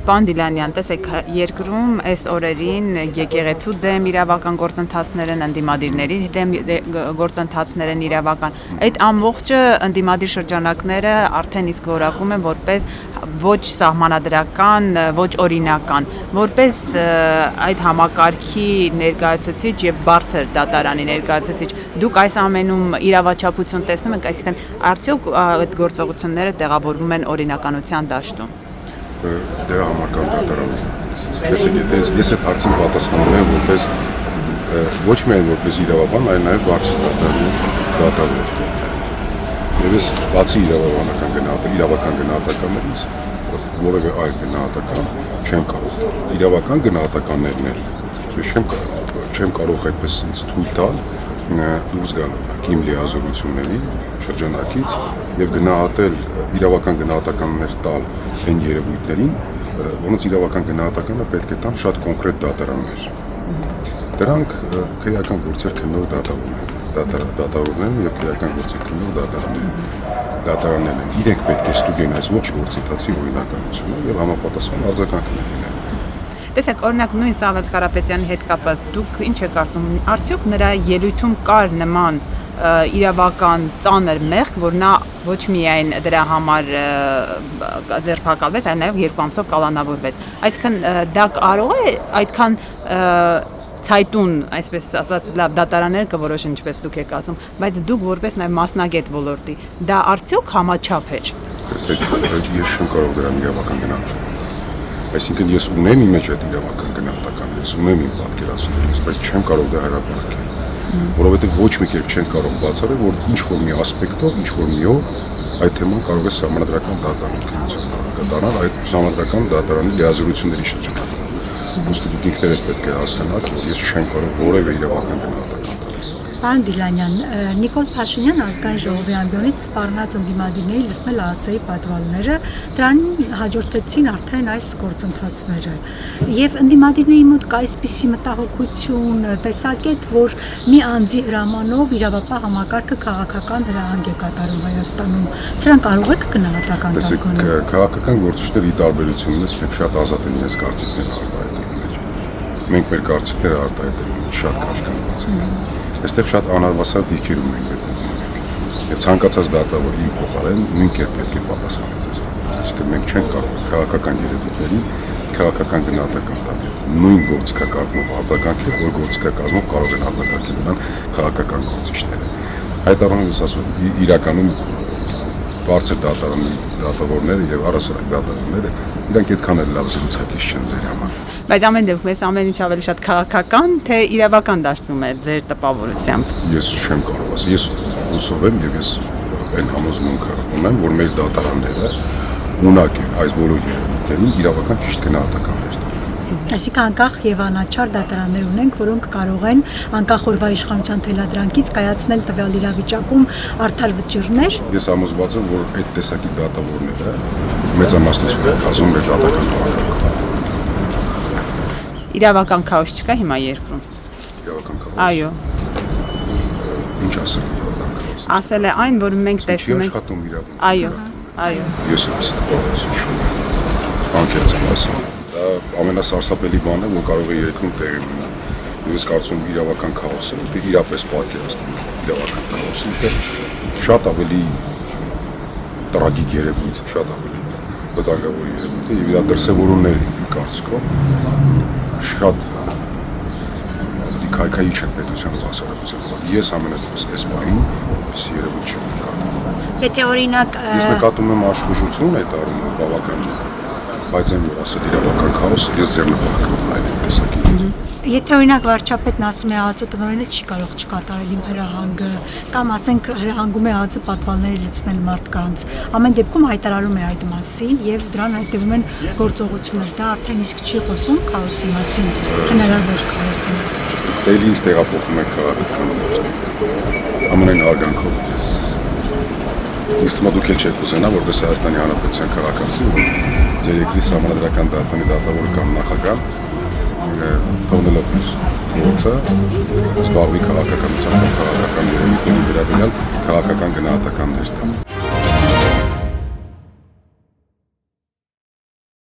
Պարոն Դիլանյան, տեսեք, երկրում այս օրերին եկեղեցու դեմ իրավական գործընթացներ են, ընդդիմադիրների դեմ գործընթացներ են իրավական։ Այդ ամբողջը ընդդիմադիր շրջանակները արդեն իսկ որակում են որպես ոչ սահմանադրական, ոչ օրինական, որպես այդ համակարգի ներկայացուցիչ եւ բարձր դատարանի ներկայացուցիչ, դուք այս ամենում իրավաչափություն տեսնում եք, այսինքն արդյոք այդ գործողությունները տեղավորվում են օրինականության դաշտում։ Դրա համար կան դատարաններ։ Ես այդ հարցին պատասխանում եմ որպես ոչ միայն որպես իրավաբան, այլ նաև բարձր դատարան։ Եվ ես բացի իրավական գնահատականներից որևէ այլ գնահատական չեմ կարող տալ։ Իրավական գնահատականներն էլ չեմ կարող այդպես ինձ թույլ տալ դուրս գալ իմ լիազորությունների շրջանակից եւ գնահատել իրավական գնահատականներ տալ այն երևույթներին, որոնց իրավական գնահատականը պետք է տան շատ կոնկրետ դատարաններ։ Դրանք քրեական գործեր քննող դատավորներն եւ քրեական գործեր քննող դատարաններն են։ Իրենք պետք է ստուգեն այս ողջ գործընթացի օրինականությունը եւ համապատասխան արձագանքներ դինեն։ Տեսեք, օրինակ նույն Սամվել Կարապետյանի հետ կապված դուք ինչ եք ասում, արդյոք նրա ելույթում կար նման իրավական ծանր մեղք, որ նա ոչ միայն դրա համար ձերբակալվեց, այլ նաև 2 ամսով կալանավորվեց։ Այսինքն դա կարող է այդքան ցայտուն, այսպես ասած, լավ դատարաններ կորոշեն, ինչպես դուք եք ասում, բայց դուք որպես նաև մասնագետ ոլորտի, դա արդյոք համաչափ է։ Տեսեք, ես չեմ կարող դրան իրավական գնահատել։ Այսինքն ես ունեմ իմ մեջ այդ իրավական գնահատականը, ես ունեմ իմ պատկերացումներից, բայց չեմ կարող դա հրապարակել, որովհետև ոչ մի կերպ չեն կարող բացառել, որ ինչ-որ մի ասպեկտով, ինչ-որ մի օր այդ թեման կարող է սահմանադրական դատարանի կատարել, այդ սահմանադրական դատարանի լիազորությունների շրջանակում։ Ուստի դուք ինքներդ պետք է հասկանաք, որ ես չեմ կարող որևէ իրավական գնահատական տալ։ Պարոն Դիլանյան, Նիկոլ Փաշինյան ազգային ժողովի ամբիոնից սպառնած ընդդիմադիրների լսնել ԱԱՑ-ի պատվալները, դրանին հաջորդեցին արդեն այս գործընթացները։ Եվ ընդդիմադիրների մոտ կա այսպիսի մտահոգություն, տեսակետ, որ մի անձի հրամանով իրավապահ համակարգը քաղաքական հրահանգ է կատարում Հայաստանում։ Սրան կարող եք գնահատական տալ։ Տեսեք, քաղաքական գործիչների տարբերությունից շատ ազատ են իրենց կարծիքները արտահայտել։ Մենք մեր կարծիքները արտահայտելու մեջ շատ կաշկանդված ենք։ Այստեղ շատ անհավասար դիրքեր ունենք պետք։ Եվ ցանկացած դատավոր իմ փոխարեն նույն կերպ պետք է պատասխանի այս հարցին։ Այսինքն մենք չենք կարող քաղաքական երևույթներին քաղաքական գնահատական տալ։ Նույն գործիքակազմով արձագանքել, որ գործիքակազմով կարող են արձագանքել նրան քաղաքական գործիչները։ Այդ առումով ես ասում եմ, իրականում բարձր դատարանի դատավորները եւ առասարակ դատարանները իրանք այդքան էլ լավ զրուցակից չեն ձեր համար։ Բայց ամեն դեպքում այս ամեն ինչ ավելի շատ քաղաքական, թե իրավական դաշտում է ձեր տպավորությամբ։ Ես չեմ կարող ասել, ես ուսով եմ եւ ես այն համոզմունքը ունեմ, որ մեր դատարանները ունակ են այս բոլոր երևույթներին իրավական ճիշտ գնահատականներ տալ։ Այսինքն անկախ եւ անաչառ դատարաններ ունենք, որոնք կարող են անկախ օրվա իշխանության թելադրանքից կայացնել տվյալ իրավիճակում արդար վճիռներ։ Ես համոզված եմ, որ այդ տեսակի դատավորները մեծամասնություն են կազմում մեր դատական համակարգում։ Իրավական քաոս չկա հիմա երկրում։ Իրավական քաոս։ Այո։ Ինչ ասել իրավական քաոս։ Ասել է այն, որ մենք տեսնում ենք։ Աշխատում իրավական։ Այո, այո։ Ես եմ ստպավորություն չունեմ։ Անկեղծ եմ ասում։ Դա ամենասարսափելի բանն է, որ կարող է երկրում տեղի ունենալ։ Ես կարծում եմ իրավական քաոսը, դե իրապես պատկերացնում իրավական քաոսը, դե շատ ավելի տրագիկ երևույթ, շատ ավելի վտանգավոր երևույթ է եւ իր դրսեւորումները իմ կարծիքով շատ քայքայիչ են պետության հասարակության։ Ես ամենատուս այս պահին այս երևույթ չեմ նկատում։ Եթե օրինակ ես նկատում եմ աշխուժություն այդ առումով բավականին, բայց այն որ ասել իրավական քաոսը ես ձեռնպահում եմ այդ տեսակի։ Եթե օրինակ վարչապետն ասում է ԱԱՑ տնօրենը չի կարող չկատարել իմ հրահանգը, կամ ասենք հրահանգում է ԱԱՑ պատվալները լցնել մարդկանց, ամեն դեպքում հայտարարում է այդ մասին եւ դրան հետեւում են գործողություններ, դա արդեն իսկ չի խոսում քաոսի մասին, հնարավոր քաոսի մասին։ Դե ինձ տեղափոխում եք քաղաքական դաշտից։ Ամենայն արգանքով ես իսկ դուք էլ չեք ուզենա, որպես Հայաստանի Հանրապետության քաղաքացի, որ ձեր երկրի սահմանադրական դատարանի դատավորը կամ նախագահ թողնելով իր գործը զբաղվի քաղաքականության կամ քաղաքական երևույթների վերաբերյալ քաղաքական գնահատականներ տա։